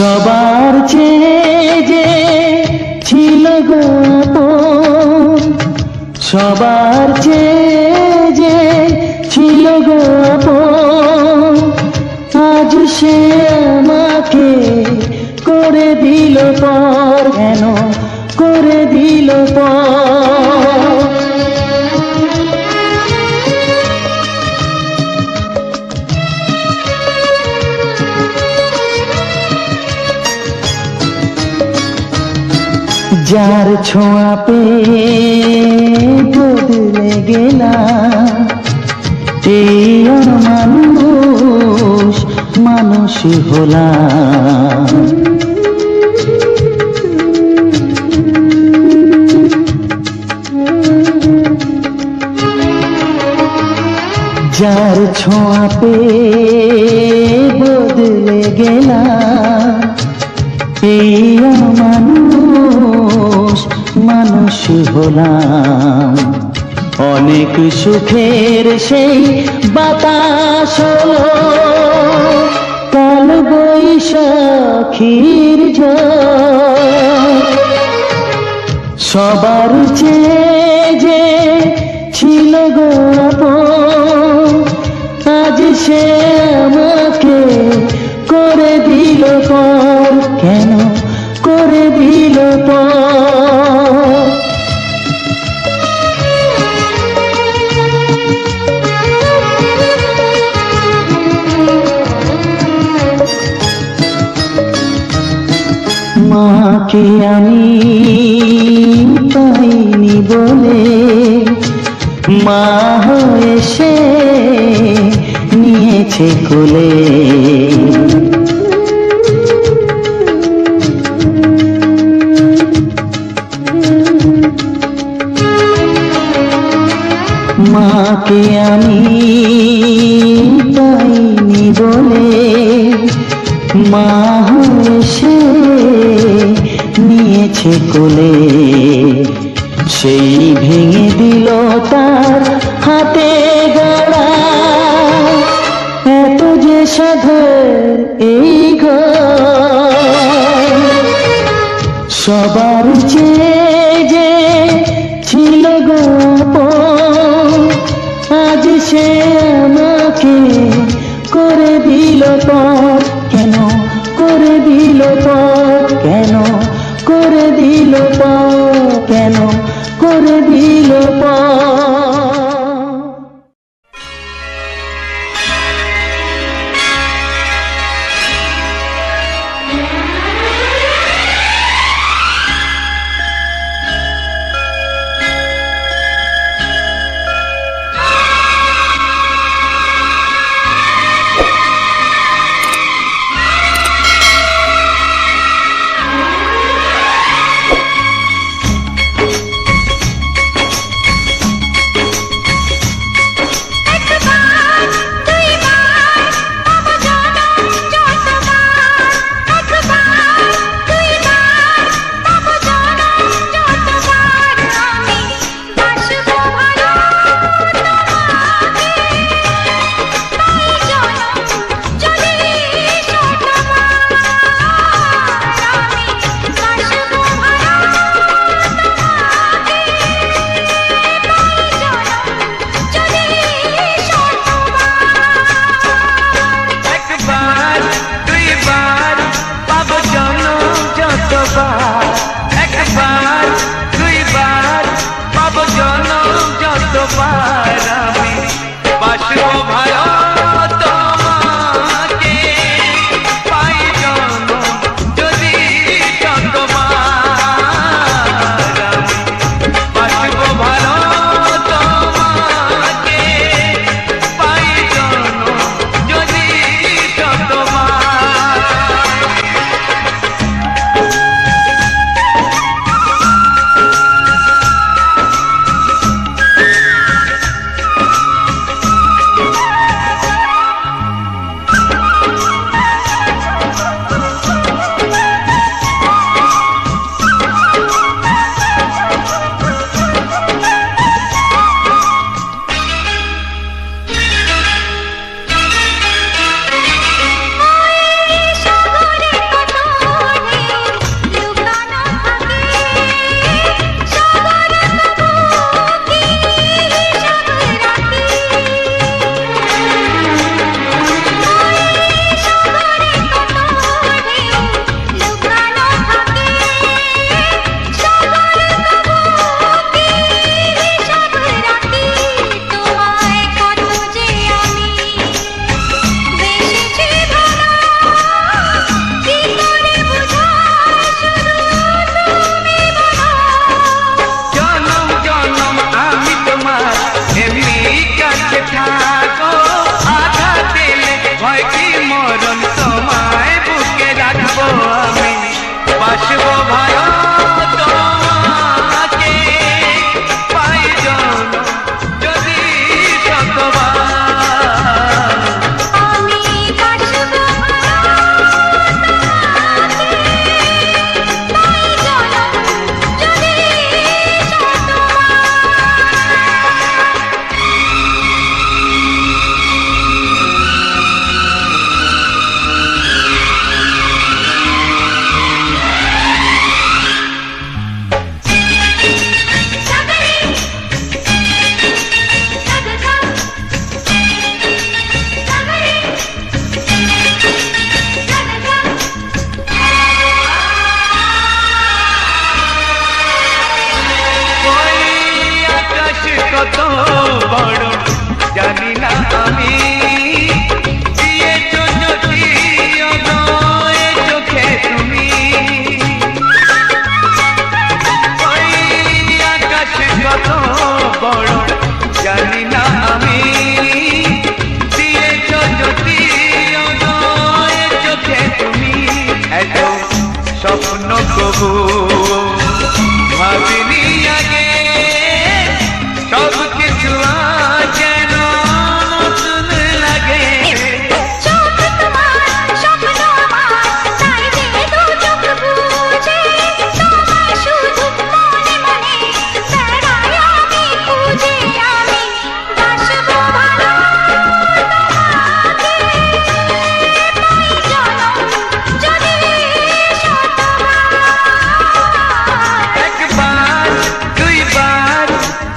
সবার চেয়ে যে ছিল গো আপন, সবার চেয়ে যে ছিল গো আপন, আজ সে আমাকে করে দিল পর, কেন করে দিল পর। যার ছোঁয়া পেয়ে বদলে গেলাম, এই মানুষ মানুষ হলাম। যার ছোঁয়া পেয়ে বদলে গেলাম, এই মানুষ মানুষ হলাম। অনেক সুখের সেই বাতাস হলো, কাল বৈশাখীর ঝড়। সবার চেয়ে যে ছিল গো আপন, আজ সে আমাকে করে দিল পর, কেন করে দিল পর। মাকে আমি পাইনি বলে, মা হয়ে সে নিয়েছে কোলে। মাকে আমি পাইনি বলে, মা হয়ে সে নিয়েছে কোলে। সেই ভেঙে দিল তার হাতে গড়া, এত যে সাধের এই ঘর। সবার চেয়ে যে ছিল গো আপন, আজ সে আমাকে করে দিল পর, কেন করে দিল পর, কেন করে দিল পর, কেন করে দিল পর। বাসবো ভালো তোমাকে পাই জনম যদি শতবার। আমি বাসবো ভালো তোমাকে পাই জনম যদি ওই আকাশ কত বড় জানি না আমি, দিয়েছো যদি অদয় চোখে তুমি। ওই আকাশ কত বড় জানি না আমি, দিয়েছো যদি অদয় চোখে তুমি। এত স্বপ্ন কবু ভাবিনি আগে, সব কিছু যেন নতুন লাগে। চোখ তোমার স্বপ্ন আমার, তাই যে দু চোখ বুঝে তোমায় শুধু মনে মনে বেড়াই আমি খুঁজে। আমি বাসবো ভালো তোমাকে পাই জনম যদি শতবার। একবার দুইবার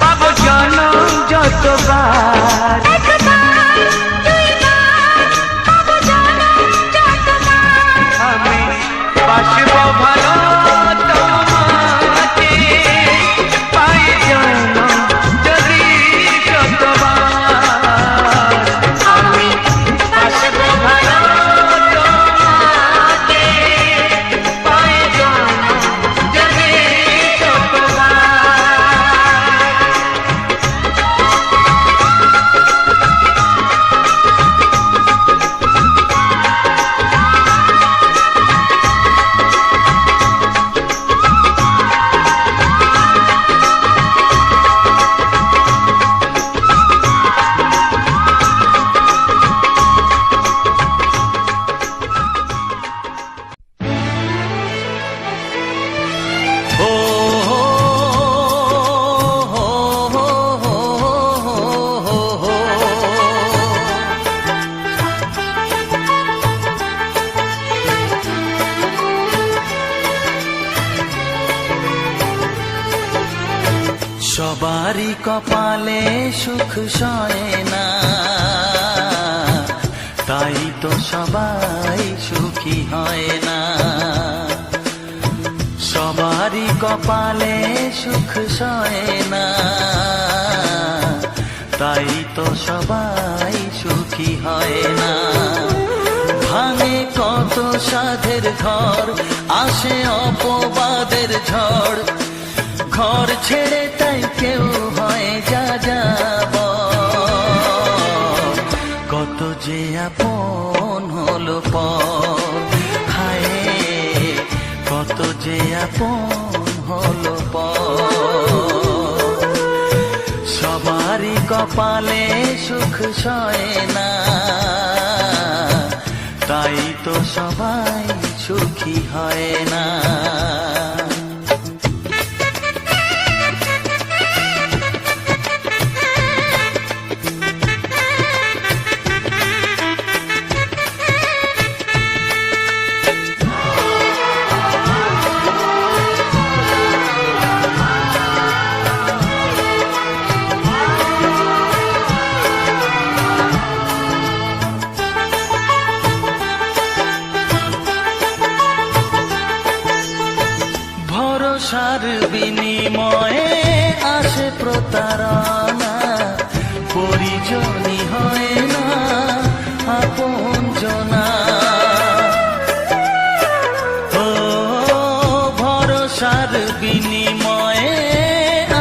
পাবো জনম যতবার। একবার দুইবার পাবো জনম যতবার। আমি বাসবো ভালো তোমাকে পাই জনম যদি শতবার। আমি বাসবো ভালো তোমাকে পাই জনম যদি শতবার। ও হো হো হো হো হো। সবারই কপালে সুখ সয় না, তাই তো সবাই সুখী হয় না। সবারই কপালে সুখ সয় না, তাই তো সবাই সুখী হয় না। ভাঙে কত সাধের ঘর, আসে অপবাদের ঝড়। ঘর ছেড়ে তাই কেউ হয় যা যাব, কত যে আপন হলো পর। হায় কত যে আপন হলো পর। সবারই কপালে সুখ সয় না, তাই তো সবাই সুখী হয় না। ভরসার বিনিময়ে আসে প্রতারণা, পরিজনই হয় না আপনজনা। ও ভরসার বিনিময়ে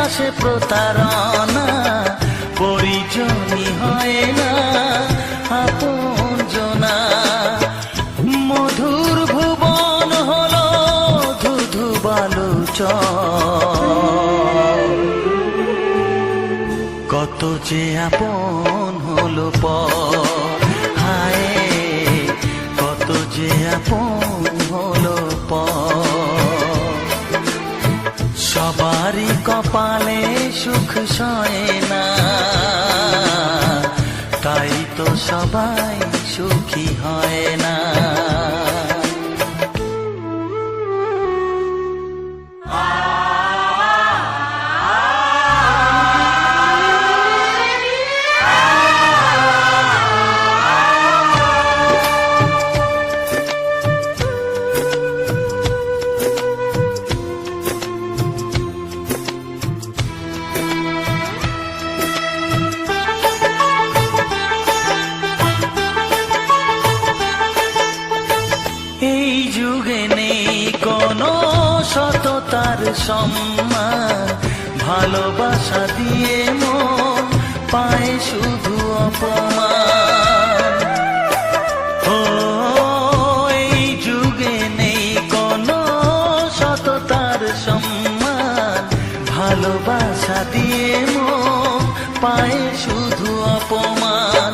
আসে প্রতারণা, পরিজনই হয় না আপনজনা। মধুর ভুবন হলো ধূত কত যে আপন হলো পর, হায় কত যে আপন হলো পর। সবারই কপালে সুখ সয় না, তাই তো সবাই সুখী হয় না। এই যুগে নেই কোনো সততার সম্মান, ভালোবাসা দিয়ে মন পায় শুধু অপমান। ও এই যুগে নেই কোনো সততার সম্মান, ভালোবাসা দিয়ে মন পায় শুধু অপমান।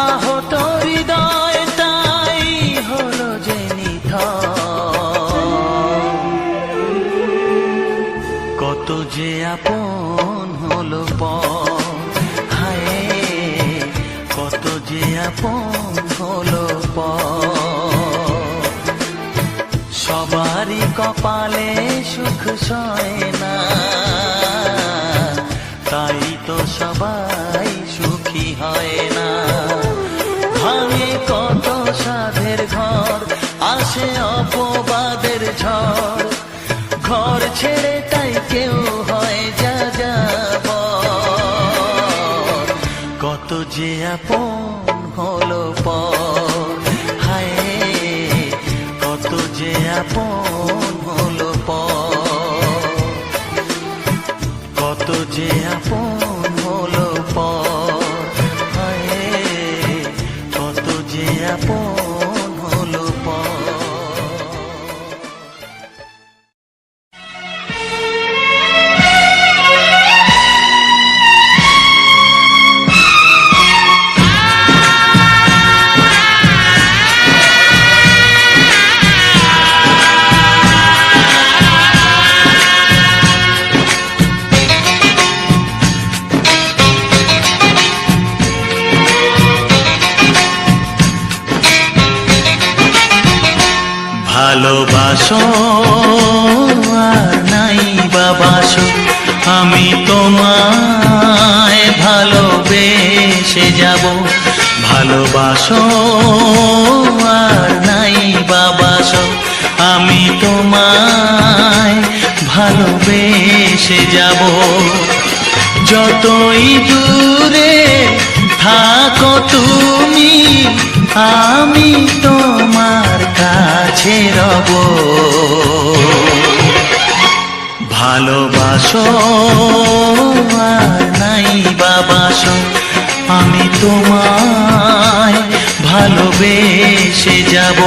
আহত হৃদয়টাই হলো যে কত যে আপন হলো পর, হায় কত যে আপন হলো পর। সবারই কপালে সুখ সয় না, তাই তো সবাই সুখী হয় না। ভাঙে কত সাধের ঘর, আসে অপবাদের ঝড়, ঘর ছেড়ে তাই কেউ হয় যা যাবর। কত যে আপন হলো পর, হায় কত যে আপন হলো পর। কত যে আপন হলো পর, হায় কত যে আপন হলো পর। ভালোবাসো আর নাই বাবাসো, আমি তোমায় ভালোবেসে যাব। ভালোবাসো আর নাই বাবাসো, আমি তোমায় ভালোবেসে যাব। যতই দূরে থাকো তুমি, আমি তোমার কাছে রব। ভালোবাসো আর নাই বাবাসো, আমি তোমায় ভালোবেসে যাব।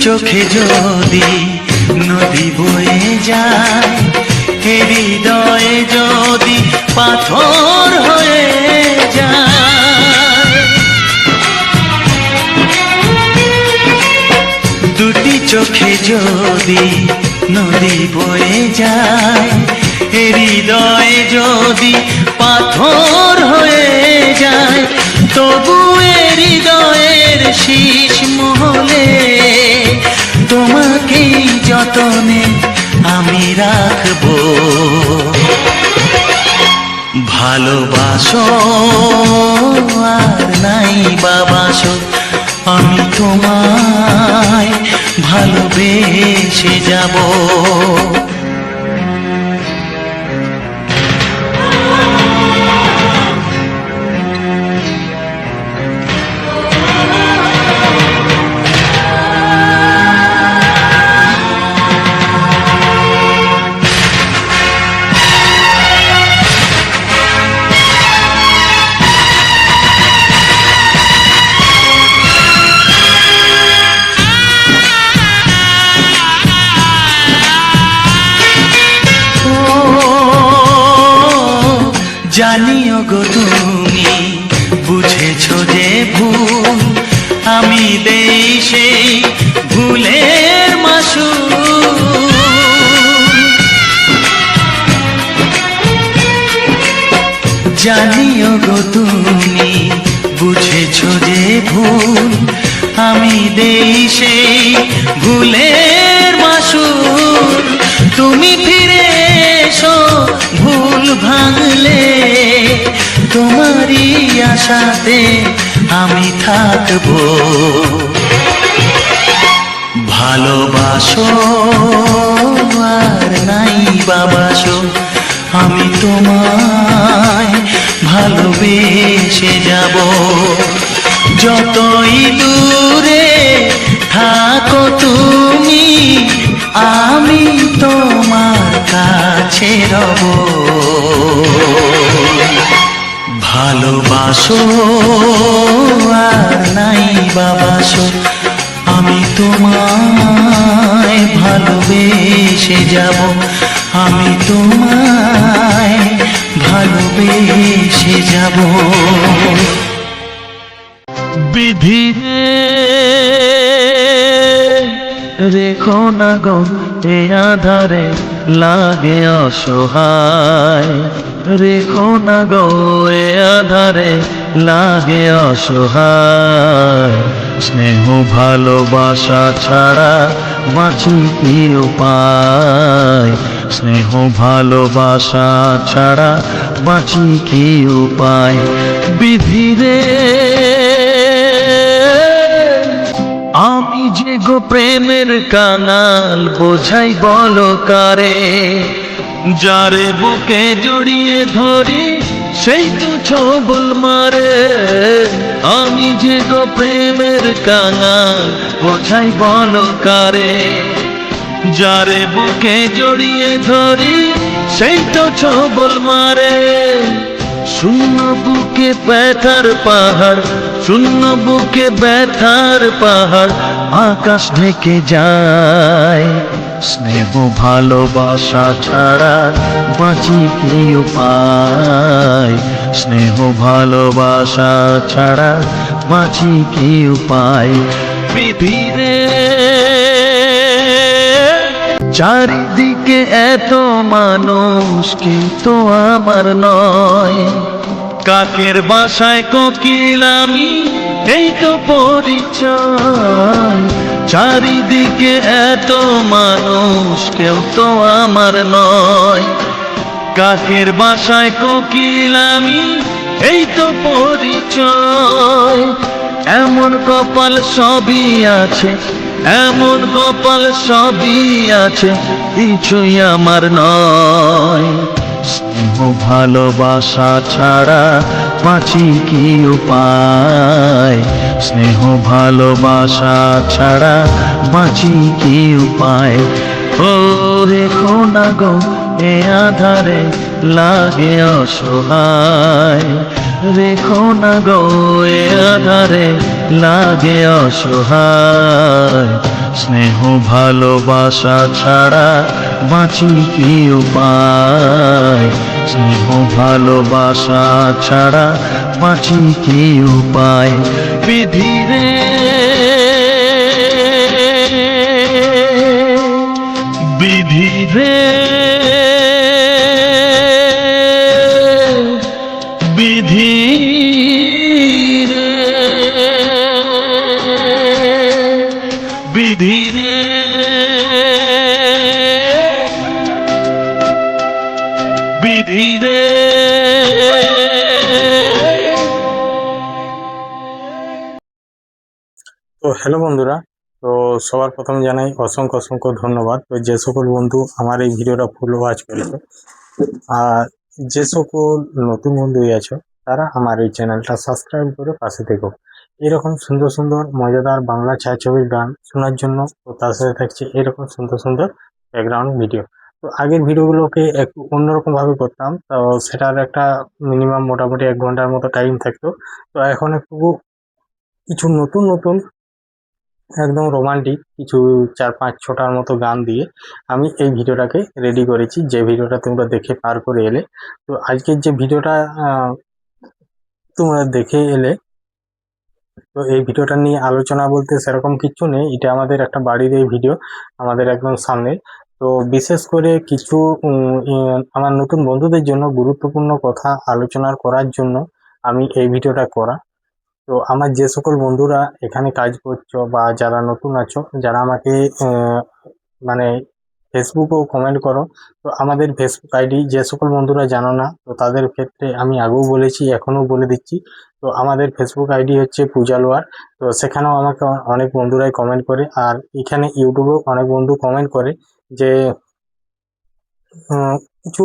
চোখে যদি নদী বয়ে যায়, হৃদয়ে যদি পাথর হয়ে যায়। দুটি চোখে যদি নদী বয়ে যায়, হৃদয়ে যদি পাথর হয়ে যায়, তবু হৃদয়ের শীষ মহলে তোমাকেই যতনে আমি রাখবো। ভালোবাসো আর নাই বাবাসো, আমি তোমায় ভালোবেসে যাব। জানিও গো তুমি বুঝেছো যে ভুল, আমি দেই সেই ভুলের মাসুল। জানিও গো তুমি বুঝেছো যে ভুল, আমি দেই সেই ভুলের মাসুল। তুমি ফিরে এসো ভুল ভাঙলে, তোমারই আশাতে আমি থাকবো। ভালোবাসো আর নাই বাবাসো, আমি তোমায় ভালোবেসে যাব। যতই দূরে থাকো তুমি, আমি তোমার কাছে রব। ভালোবাসো আর নাই বাবাসো, আমি তোমায় ভালোবেসে যাব। আমি তোমায় ভালোবেসে যাব। বিধি রেখো না গো এ আধারে, লাগে অসহায়। রেখো না গো এ আধারে, লাগে অসহায়। স্নেহ ভালোবাসা ছাড়া বাঁচি কি উপায়? স্নেহ ভালোবাসা ছাড়া বাঁচি কি উপায়? বিধি রে আমি যে গো প্রেমের কাঙাল, বোঝাই বলো কারে? যারে বুকে জড়িয়ে ধরি সেই তো ছবল মারে। আমি যে গো প্রেমের কাঙাল, বোঝাই বলো কারে? যারে বুকে জড়িয়ে ধরি সেই তো ছবল মারে। শূন্য বুকে ব্যথার পাহাড়, শূন্য বুকে ব্যথার পাহাড়, আকাশ ঢেকে যায়। স্নেহ ভালোবাসা ছাড়া বাঁচি কি উপায়? স্নেহ ভালোবাসা ছাড়া বাঁচি কি উপায়? পৃথিবীরে চারিদিকে এত মানুষ, কিন্তু আমার নয়। কাকের বাসায় কোকিল আমি, এই তো পরিচয়। চারিদিকে এত মানুষ, কেউ তো আমার নয়। কাকের বাসায় কোকিল আমি, এই তো পরিচয়। এমন কপাল সবই আছে, এমন কপাল সবই আছে, কিছুই আমার নয়। স্নেহ ভালোবাসা ছাড়া বাঁচি কি উপায়? স্নেহ ভালোবাসা ছাড়া বাঁচি কি উপায়? ও রেখো না গো এ আধারে, লাগে অসহায়। রেখো না গো এ আধারে, লাগে অসহায়। স্নেহ ভালোবাসা ছাড়া বাঁচি কি উপায়? স্নেহ ভালোবাসা ছাড়া বাঁচি কি উপায়? বিধি রে বিধি রে বিধি রে বিধি রে স্মৃতিরে তো হ্যালো বন্ধুরা, তো সবার প্রথমে জানাই অসংখ্য অসংখ্য ধন্যবাদ। তো যে সকল বন্ধু আমার এই ভিডিওটা ফুল ওয়াচ করেছো আর যে সকল নতুন বন্ধু আছো তারা আমার এই চ্যানেলটা সাবস্ক্রাইব করে পাশে থেকো। এরকম সুন্দর সুন্দর মজাদার বাংলা ছায়াছবির গান শোনার জন্য। তো তার সাথে থাকছে এরকম সুন্দর সুন্দর ব্যাকগ্রাউন্ড ভিডিও। তো আগের ভিডিওগুলোকে একটু অন্যরকম ভাবে করতাম, তো সেটার একটা মিনিমাম মোটামুটি 1 ঘন্টার মতো টাইম থাকতো। তো এখন একটু কিছু নতুন নতুন একদম রোমান্টিক কিছু 4-5-6টার মতো গান দিয়ে আমি এই ভিডিওটাকে রেডি করেছি, যে ভিডিওটা তোমরা দেখে পার করে এলে। তো আজকের যে ভিডিওটা তোমরা দেখে এলে, তো এই ভিডিওটা নিয়ে আলোচনা বলতে সেরকম কিছু নেই। এটা আমাদের একটা বাড়ির এই ভিডিও, আমাদের একদম সামনে। তো বিশেষ করে কিছু আমার নতুন বন্ধুদের জন্য গুরুত্বপূর্ণ কথা আলোচনা করার জন্য আমি এই ভিডিওটা করা। তো আমার যে সকল বন্ধুরা এখানে কাজ করছো বা যারা নতুন আছো, যারা আমাকে মানে ফেসবুকেও কমেন্ট করো, তো আমাদের ফেসবুক আইডি যে সকল বন্ধুরা জানো না, তো তাদের ক্ষেত্রে আমি আগেও বলেছি এখনও বলে দিচ্ছি। তো আমাদের ফেসবুক আইডি হচ্ছে পূজালোয়ার। তো সেখানেও আমাকে অনেক বন্ধুরাই কমেন্ট করে, আর এখানে ইউটিউবেও অনেক বন্ধু কমেন্ট করে যে কিছু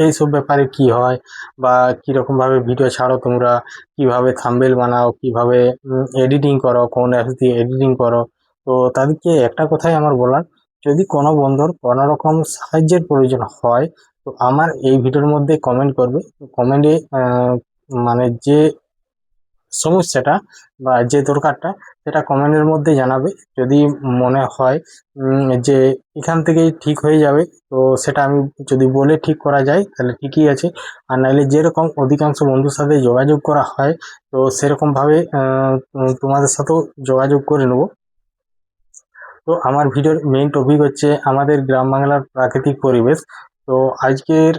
এইসব ব্যাপারে কি হয় বা কিরকম ভাবে ভিডিও ছাড়ো তোমরা, কিভাবে থাম্বনেল বানাও, কিভাবে এডিটিং করো, কোন অ্যাপস দিয়ে এডিটিং করো। তো তাদেরকে একটা কথাই আমার বলার, যদি কোনো বন্ধুর কোনো রকম সাহায্যের প্রয়োজন হয় তো আমার এই ভিডিওর মধ্যে কমেন্ট করবে। কমেন্টে মানে যে সমস্যাটা বা যে দরকারটা সেটা কমেন্টের মধ্যে জানাবে। যদি মনে হয় যে এখান থেকেই ঠিক হয়ে যাবে, তো সেটা আমি যদি বলে ঠিক করা যায় তাহলে ঠিকই আছে। আর নাহলে যেরকম অধিকাংশ বন্ধুর সাথে যোগাযোগ করা হয়, তো সেরকমভাবে তোমাদের সাথেও যোগাযোগ করে নেব। তো আমার ভিডিওর মেইন টপিক হচ্ছে আমাদের গ্রাম বাংলার প্রাকৃতিক পরিবেশ। তো আজকের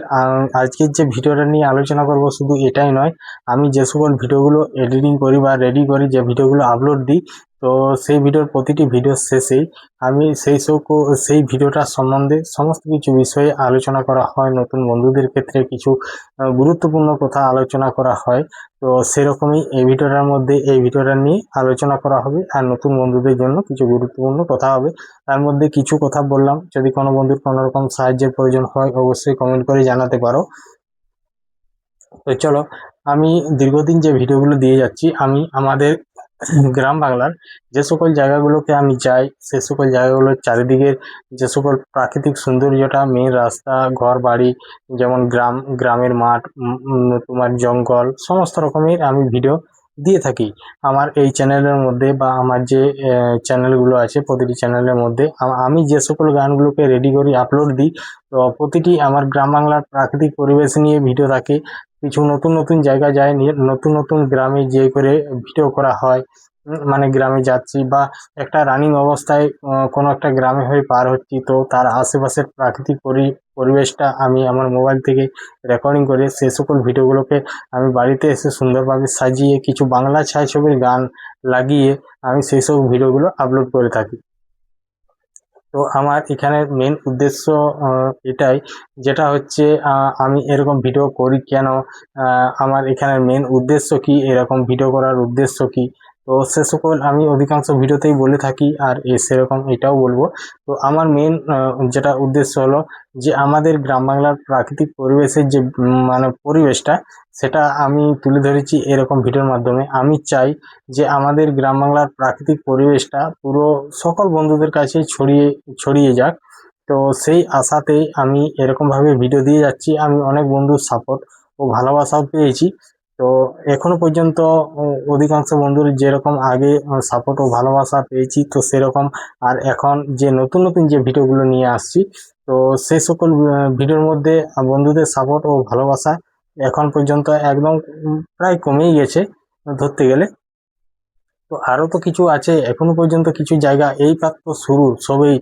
যে ভিডিওটা নিয়ে আলোচনা করব শুধু এটাই নয়, আমি যে সকল ভিডিওগুলো এডিটিং করি বা রেডি করি, যে ভিডিওগুলো আপলোড দিই, তো সেই ভিডিওর প্রতিটি ভিডিওর শেষেই আমি সেই ভিডিওটার সম্বন্ধে সমস্ত কিছু বিষয়ে আলোচনা করা হয়। নতুন বন্ধুদের ক্ষেত্রে কিছু গুরুত্বপূর্ণ কথা আলোচনা করা হয়। তো সেরকমই এই ভিডিওটা নিয়ে আলোচনা করা হবে, আর নতুন বন্ধুদের জন্য কিছু গুরুত্বপূর্ণ কথা হবে। তার মধ্যে কিছু কথা বললাম, যদি কোনো বন্ধুর কোনো রকম সাহায্যের প্রয়োজন হয় অবশ্যই কমেন্ট করে জানাতে পারো। তো চলো, আমি দীর্ঘদিন যে ভিডিওগুলো দিয়ে যাচ্ছি, আমি আমাদের গ্রাম বাংলার যে সকল জায়গাগুলোকে আমি যাই, সে সকল জায়গাগুলোর চারিদিকের যে সকল প্রাকৃতিক সৌন্দর্যটা, মেন রাস্তা, ঘর বাড়ি, যেমন গ্রামের মাঠ, তোমার জঙ্গল, সমস্ত রকমের আমি ভিডিও দিয়ে থাকি আমার এই চ্যানেলের মধ্যে, বা আমার যে চ্যানেলগুলো আছে প্রতিটি চ্যানেলের মধ্যে। আমি যে সকল গানগুলোকে রেডি করি আপলোড দিই, তো প্রতিটি আমার গ্রাম বাংলার প্রাকৃতিক পরিবেশ নিয়ে ভিডিও থাকে। কিছু নতুন নতুন জায়গা যায়, নিয়ে নতুন নতুন গ্রামে যে করে ভিডিও করা হয়। মানে গ্রামে যাচ্ছি বা একটা রানিং অবস্থায় কোনো একটা গ্রামে হয়ে পার হচ্ছি, তো তার আশেপাশের প্রাকৃতিক পরিবেশটা আমি আমার মোবাইল থেকে রেকর্ডিং করে সে সকল ভিডিওগুলোকে আমি বাড়িতে এসে সুন্দরভাবে সাজিয়ে কিছু বাংলা ছায়াছবির গান লাগিয়ে আমি সেই সব ভিডিওগুলো আপলোড করে থাকি। তো আমার এখানে মেন উদ্দেশ্য এটাই, যেটা হচ্ছে আমি এরকম ভিডিও করি কেন, আমার এখানে মেন উদ্দেশ্য কি, এরকম ভিডিও করার উদ্দেশ্য কি। তো সে সকল আমি অধিকাংশ ভিডিওতেই বলে থাকি, আর সেরকম এটাও বলবো। তো আমার মেন যেটা উদ্দেশ্য হলো যে আমাদের গ্রাম বাংলার প্রাকৃতিক পরিবেশের যে মানে পরিবেশটা, সেটা আমি তুলে ধরেছি এরকম ভিডিওর মাধ্যমে। আমি চাই যে আমাদের গ্রাম বাংলার প্রাকৃতিক পরিবেশটা পুরো সকল বন্ধুদের কাছে ছড়িয়ে যাক। তো সেই আশাতেই আমি এরকমভাবে ভিডিও দিয়ে যাচ্ছি। আমি অনেক বন্ধুর সাপোর্ট ও ভালোবাসাও পেয়েছি। তো এখনো পর্যন্ত অধিকাংশ বন্ধুর যেরকম আগে সাপোর্ট ও ভালোবাসা পেয়েছি, তো সেরকম আর এখন যে নতুন নতুন যে ভিডিওগুলো নিয়ে আসছি, তো সেই সকল ভিডিওর মধ্যে বন্ধুদের সাপোর্ট ও ভালোবাসা এখন পর্যন্ত একদম প্রায় কমেই গেছে ধরতে গেলে। তো আরও তো কিছু আছে এখনো পর্যন্ত, কিছু জায়গা এইবার তো শুরু সবেই।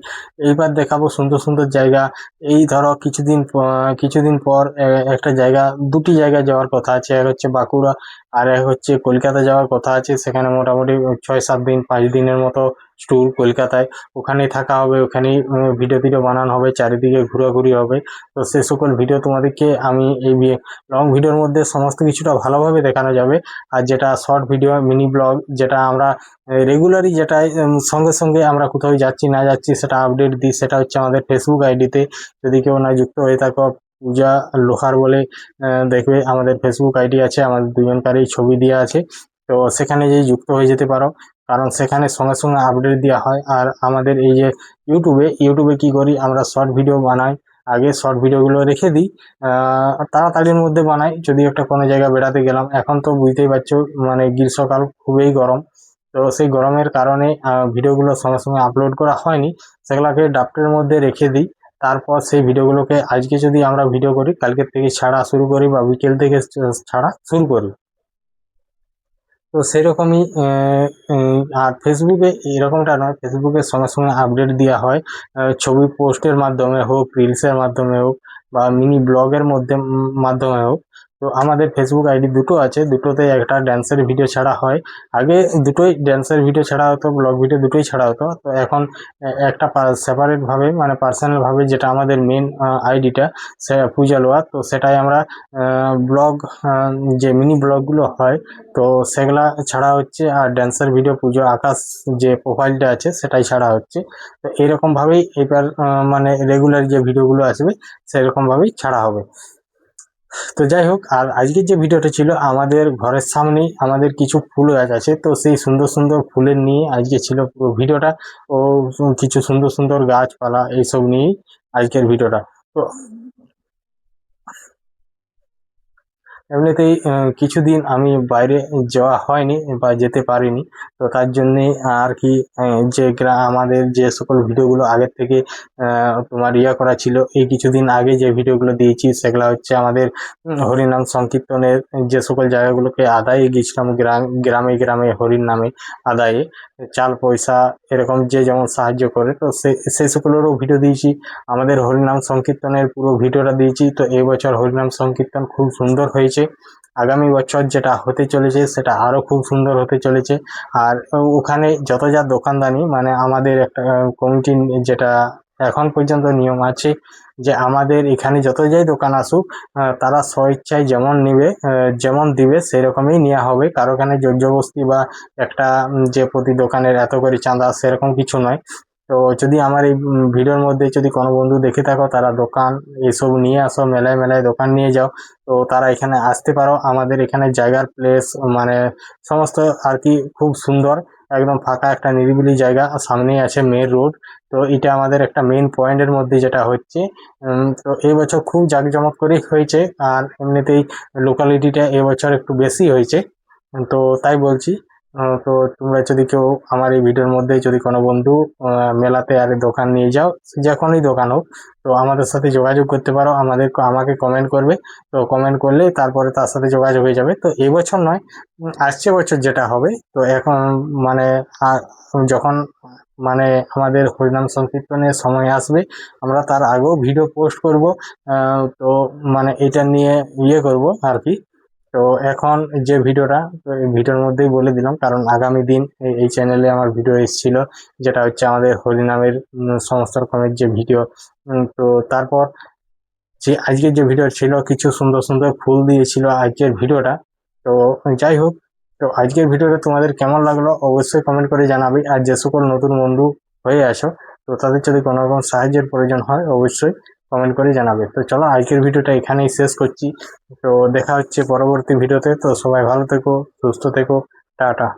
এইবার দেখাবো সুন্দর সুন্দর জায়গা। এই ধরো কিছুদিন পর একটা জায়গা, দুটি জায়গায় যাওয়ার কথা আছে। এক হচ্ছে বাঁকুড়া, আর এক হচ্ছে কলকাতা যাওয়ার কথা আছে, সেখানে মোটামুটি 6-7 দিন 5 দিনের মতো ট্যুর কলকাতায়, ওখানেই থাকা হবে, ওখানেই ভিডিও টিডিও বানানো হবে, চারিদিকে ঘোরাঘুরি হবে। তো সে সকল ভিডিও তোমাদেরকে আমি এই লং ভিডিওর মধ্যে সমস্ত কিছুটা ভালোভাবে দেখানো যাবে। আর যেটা শর্ট ভিডিও মিনি ব্লগ, যেটা আমরা রেগুলারই, যেটা সঙ্গে সঙ্গে আমরা কোথাও যাচ্ছি না যাচ্ছি সেটা আপডেট দিই, সেটা হচ্ছে আমাদের ফেসবুক আইডিতে। যদি কেউ না যুক্ত হয়ে থাকো, পূজা লোহার বলে দেখবে আমাদের ফেসবুক আইডি আছে, আমাদের দুজনকারই ছবি দেওয়া আছে। তো সেখানে যেই যুক্ত হয়ে যেতে পারো, কারণ সেখানে সঙ্গে সঙ্গে আপডেট দেওয়া হয়। আর আমাদের এই যে ইউটিউবে কি করি আমরা, শর্ট ভিডিও বানাই, আগে শর্ট ভিডিওগুলো রেখে দিই, তাড়াতাড়ির মধ্যে বানাই। যদি একটা কোনো জায়গায় বেড়াতে গেলাম, এখন তো বুঝতেই পারছো মানে গ্রীষ্মকাল, খুবই গরম। তো সেই গরমের কারণে ভিডিওগুলো সঙ্গে সঙ্গে আপলোড করা হয়নি, সেগুলোকে ড্রাফটের মধ্যে রেখে দিই। তারপর সেই ভিডিওগুলোকে আজকে যদি আমরা ভিডিও করি, কালকের থেকে ছাড়া শুরু করি বা বিকেল থেকে ছাড়া শুরু করি। তো সেরকমই আর ফেসবুকে এরকমটা নয়, ফেসবুকে সঙ্গে সঙ্গে আপডেট দেওয়া হয়, ছবি পোস্টের মাধ্যমে হোক, রিলসের মাধ্যমে হোক, বা মিনি ব্লগের মাধ্যমে হোক। তো আমাদের ফেসবুক আইডি দুটো আছে, দুটোতে একটা ড্যান্সের ভিডিও ছাড়া হয়। আগে দুটোই ড্যান্সের ভিডিও ছাড়া হতো, ব্লগ ভিডিও দুটোই ছাড়া হতো। তো এখন একটা সেপারেটভাবে মানে পার্সোনালভাবে, যেটা আমাদের মেন আইডিটা সে পূজা লোহার, তো সেটাই আমরা ব্লগ, যে মিনি ব্লগগুলো হয় তো সেগুলা ছাড়া হচ্ছে। আর ড্যান্সের ভিডিও পুজো আকাশ যে প্রোফাইলটা আছে সেটাই ছাড়া হচ্ছে। তো এরকমভাবেই এবার মানে রেগুলার যে ভিডিওগুলো আসবে সেরকমভাবেই ছাড়া হবে। তো যাই হোক, আর আজকের যে ভিডিওটা ছিল, আমাদের ঘরের সামনেই আমাদের কিছু ফুল গাছ আছে, তো সেই সুন্দর সুন্দর ফুলের নিয়ে আজকে ছিল পুরো ভিডিওটা। ও কিছু সুন্দর সুন্দর গাছপালা এইসব নিয়েই আজকের ভিডিওটা। তো এমনিতেই কিছুদিন আমি বাইরে যাওয়া হয়নি বা যেতে পারিনি। তো তার জন্যে আর কি, যে আমাদের যে সকল ভিডিওগুলো আগের থেকে তোমার করা ছিল, এই কিছুদিন আগে যে ভিডিওগুলো দিয়েছি সেগুলো হচ্ছে আমাদের হরিনাম সংকীর্তনের যে সকল জায়গাগুলোকে আদায়ে গিয়েছিলাম, গ্রামে গ্রামে হরির নামে আদায়ে, চাল পয়সা এরকম যে যেমন সাহায্য করে, তো সেই সকলেরও ভিডিও দিয়েছি। আমাদের হরিনাম সংকীর্তনের পুরো ভিডিওটা দিয়েছি। তো এই বছর হরিনাম সংকীর্তন খুব সুন্দর হয়েছে, আগামী বছর যেটা হতে চলেছে সেটা আরও খুব সুন্দর হতে চলেছে। আর ওখানে যত যা দোকানদানি, মানে আমাদের একটা কমিটি, যেটা এখন পর্যন্ত নিয়ম আছে, যে আমাদের এখানে যত যাই দোকান আসুক, তারা স্বইচ্ছায় যেমন নিবে, যেমন দিবে সেরকমই নেওয়া হবে। কারো ওখানে জোরজবস্তি বা একটা যে প্রতি দোকানের এত করে চাঁদা, সেরকম কিছু নয়। তো যদি আমার এই ভিডিওর মধ্যে যদি কোনো বন্ধু দেখে থাকো, তারা দোকান এসব নিয়ে আসো, মেলায় মেলায় দোকান নিয়ে যাও, তো তারা এখানে আসতে পারো। আমাদের এখানে জায়গার প্লেস মানে সমস্ত আর কি খুব সুন্দর, একদম ফাঁকা একটা নিরিবিলি জায়গা, সামনেই আছে মেন রোড। তো এটা আমাদের একটা মেন পয়েন্টের মধ্যে যেটা হচ্ছে। তো এবছর খুব জাঁকজমক করেই হয়েছে, আর এমনিতেই লোকালিটিটা এবছর একটু বেশি হয়েছে। তো তাই বলছি। তো তোমরা যদি কেউ আমার এই ভিডিওর মধ্যে যদি কোনো বন্ধু মেলাতে আর দোকান নিয়ে যাও, যখনই দোকান হোক, তো আমাদের সাথে যোগাযোগ করতে পারো, আমাকে কমেন্ট করবে। তো কমেন্ট করলে তারপরে তার সাথে যোগাযোগ হয়ে যাবে। তো এবছর নয়, আসছে বছর যেটা হবে, তো এখন মানে যখন মানে আমাদের হরিনাম সংকীর্তনের সময় আসবে, আমরা তার আগেও ভিডিও পোস্ট করব। তো মানে এটা নিয়ে করব আর কি। তো এখন যে ভিডিওটা, তো এই ভিডিওর মধ্যেই বলে দিলাম, কারণ আগামী দিন এই চ্যানেলে আমার ভিডিও এসেছিল, যেটা হচ্ছে আমাদের হরিনামের সমস্ত রকমের যে ভিডিও। তো তারপর যে আজকের যে ভিডিও ছিল, কিছু সুন্দর সুন্দর ফুল দিয়েছিল আজকের ভিডিওটা। তো যাই হোক, তো আজকের ভিডিওটা তোমাদের কেমন লাগলো অবশ্যই কমেন্ট করে জানাবে। আর যে সকল নতুন বন্ধু হয়ে আসো, তো তাদের যদি কোনো রকম সাহায্যের প্রয়োজন হয় অবশ্যই কমেন্ট করে জানাবে। তো চলো, আজকের ভিডিওটা এখানেই শেষ করছি। তো দেখা হচ্ছে পরবর্তী ভিডিওতে। তো সবাই ভালো থেকো, সুস্থ থেকো, টাটা।